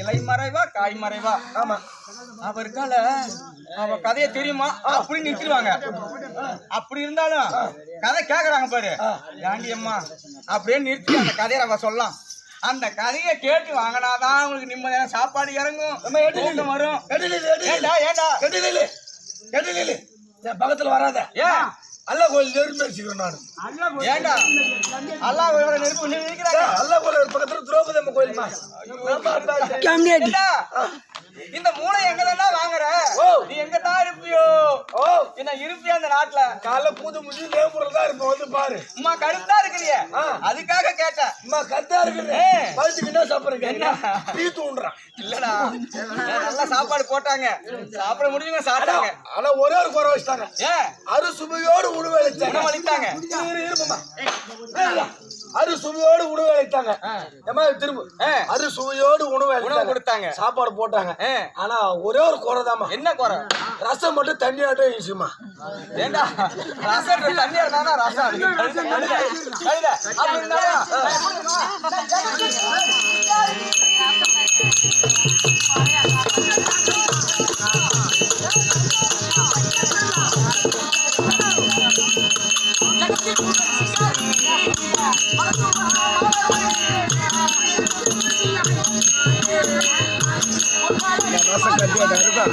இலை மறைவா காய் மறைவா. ஆமா அவருக்கால அவ கதையை தெரியுமா அப்படின்னு நிறுத்திடுவாங்க. அப்படி இருந்தாலும் கதை கேக்குறாங்க பாரு, ஏண்டி அம்மா அப்படியே நிறுத்தி அந்த கதையை அவ சொல்லலாம். அந்த கதையை கேட்டு வாங்கினாதான் அவங்களுக்கு நிம்மதியான சாப்பாடு இறங்கும், தூக்கம் வரும். ஏண்டா ஏண்டா என் பக்கத்துல வராத. ஏன் அல்லா கோயில் நெருப்பு வச்சுக்கிறேன் நான். ஏண்டா அல்லாஹ் நெருப்பு நிற்கிறாங்க. அல்லா கோயில் பக்கத்துல திரௌபதி அம்மா கோயிலுமா. இந்த மூளை எங்கதானா வாங்குற? நீ எங்க தான் இருப்பியோ? என்ன இருப்பியா அந்த நாட்டுல? காலைல பூஜை முடிஞ்சு நேபுரம் தான் இருப்ப, வந்து பாரு. அம்மா கருத்தா இருக்கிறிய, அதுக்காக கேட்டேன். அம்மா கருத்தா இருக்குது, பழுத்துக்கு என்ன சாப்பிடுறீங்க? என்ன டீ தூண்டுறான்? இல்லடா, நல்லா சாப்பாடு போட்டாங்க, சாப்பிட முடியுங்க சாப்பிட்டாங்க. ஆனா ஒரே ஒரு குறை வச்சுட்டாங்க. ஏன்? அறுசுவையோடு உணவு அளித்தாங்க. இருப்பமா, அறுசுவையோடு உணவு அளித்தாங்க. ஏமா திரும்ப அறுசுவையோடு உணவு கொடுத்தாங்க, சாப்பாடு போட்டாங்க. ஆனா ஒரே ஒரு குறைதாமா. என்ன குறை? ரசம் மட்டும் தண்ணியாட்டம் ஈஸிமா. ஏண்டா ரசம் தண்ணியா இருந்தா ரசம் ரசம் கட்டியாட்டா இருக்கா?